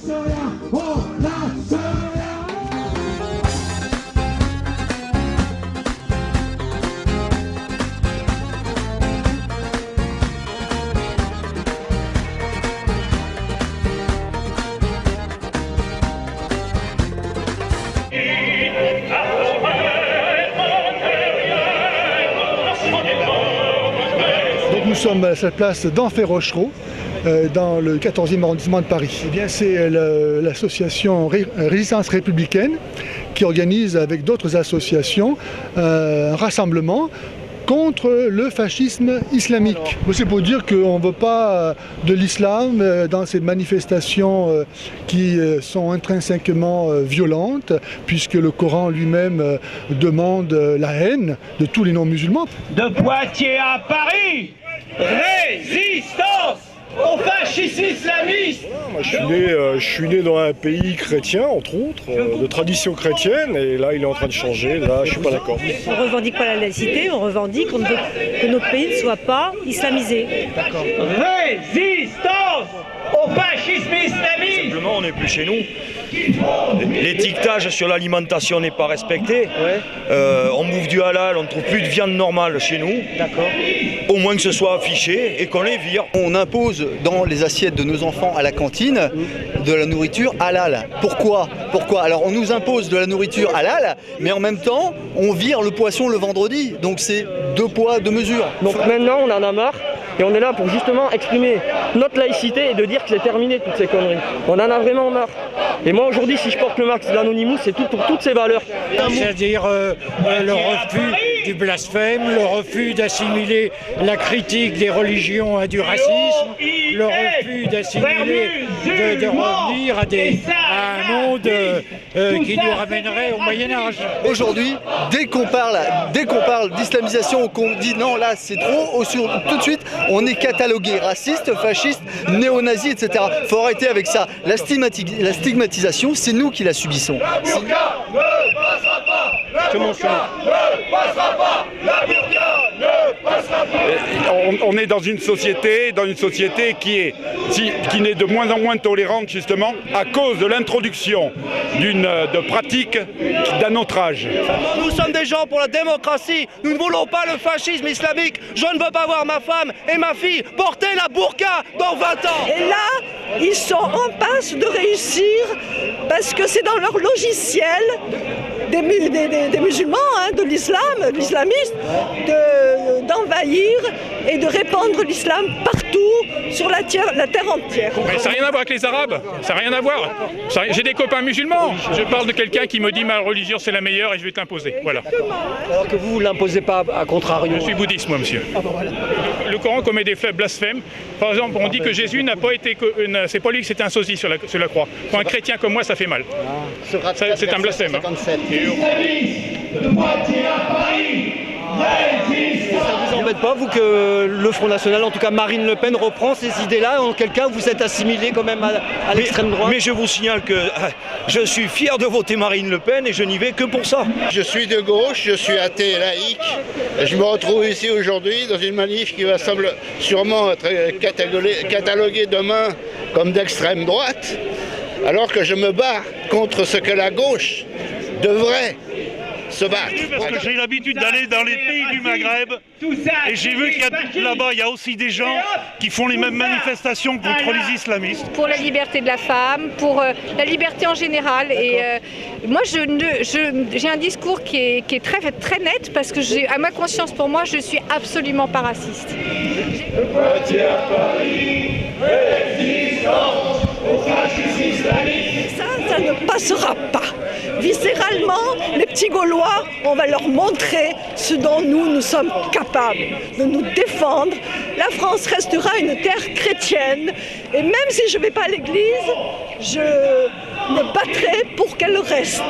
Nous sommes à cette place d'Enfer Rochereau, dans le 14e arrondissement de Paris. Eh bien, c'est l'association Résistance républicaine qui organise avec d'autres associations un rassemblement contre le fascisme islamique. C'est pour dire qu'on ne veut pas de l'islam dans ces manifestations qui sont intrinsèquement violentes, puisque le Coran lui-même demande la haine de tous les non-musulmans. De Poitiers à Paris, résistance au fascisme islamiste. Moi, je suis né dans un pays chrétien, entre autres, de tradition chrétienne, et là, il est en train de changer. Là, je suis pas d'accord. On ne revendique pas la laïcité, on revendique que notre pays ne soit pas islamisé. D'accord. Résistance au fascisme islamiste. Simplement, on n'est plus chez nous. L'étiquetage sur l'alimentation n'est pas respecté. On bouffe du halal, on ne trouve plus de viande normale chez nous. D'accord. Au moins que ce soit affiché et qu'on les vire. On impose dans les assiettes de nos enfants à la cantine de la nourriture halal. Pourquoi ? Alors on nous impose de la nourriture halal, mais en même temps on vire le poisson le vendredi. Donc c'est 2 poids, 2 mesures. Donc maintenant on en a marre et on est là pour justement exprimer notre laïcité et de dire que c'est terminé toutes ces conneries. On en a vraiment marre. Et moi aujourd'hui si je porte le Marx d'Anonymous, c'est tout pour toutes ces valeurs. C'est-à-dire le refus du blasphème, le refus d'assimiler la critique des religions à du racisme, le refus d'assimiler, de revenir à un monde qui nous ramènerait au Moyen-Âge. Aujourd'hui, dès qu'on parle d'islamisation, qu'on dit non là c'est trop, tout de suite on est catalogué raciste, fasciste, néo-nazi, etc. Faut arrêter avec ça. La stigmatisation, c'est nous qui la subissons. On est dans une société qui n'est de moins en moins tolérante justement à cause de l'introduction de pratiques d'un autre âge. Nous sommes des gens pour la démocratie, nous ne voulons pas le fascisme islamique. Je ne veux pas voir ma femme et ma fille porter la burqa dans 20 ans. Et là, ils sont en passe de réussir parce que c'est dans leur logiciel des musulmans, de l'islam, de l'islamisme, d'envahir et de répandre l'islam partout sur la terre entière. Mais ça n'a rien à voir avec les Arabes, ça n'a rien à voir. J'ai des copains musulmans, je parle de quelqu'un qui me dit ma religion c'est la meilleure et je vais t'imposer. Voilà. Alors que vous ne l'imposez pas à contrario. Je suis bouddhiste moi monsieur. Le Coran commet des blasphèmes. Par exemple on dit que Jésus n'a pas été, c'est pas lui qui s'était un sosie sur la croix. Pour un chrétien comme moi ça fait mal. C'est un blasphème. De Poitiers à Paris, résistance. Ça vous embête pas, vous, que le Front National, en tout cas Marine Le Pen, reprend ces idées-là? En quelqu'un, vous êtes assimilé quand même à l'extrême droite? Mais je vous signale que je suis fier de voter Marine Le Pen et je n'y vais que pour ça. Je suis de gauche, je suis athée et laïque. Je me retrouve ici aujourd'hui dans une manif qui va sûrement être cataloguée demain comme d'extrême droite, alors que je me bats contre ce que la gauche devrait se battre. Parce que j'ai l'habitude d'aller dans les pays du Maghreb et j'ai vu qu'il y a là-bas, il y a aussi des gens qui font les mêmes manifestations contre les islamistes. Pour la liberté de la femme, pour la liberté en général. Et moi, j'ai un discours qui est très, très net parce que à ma conscience, pour moi, je suis absolument pas raciste. Ça ne passera pas. Viscéralement, les petits Gaulois, on va leur montrer ce dont nous sommes capables de nous défendre. La France restera une terre chrétienne et même si je ne vais pas à l'église, je me battrai pour qu'elle reste.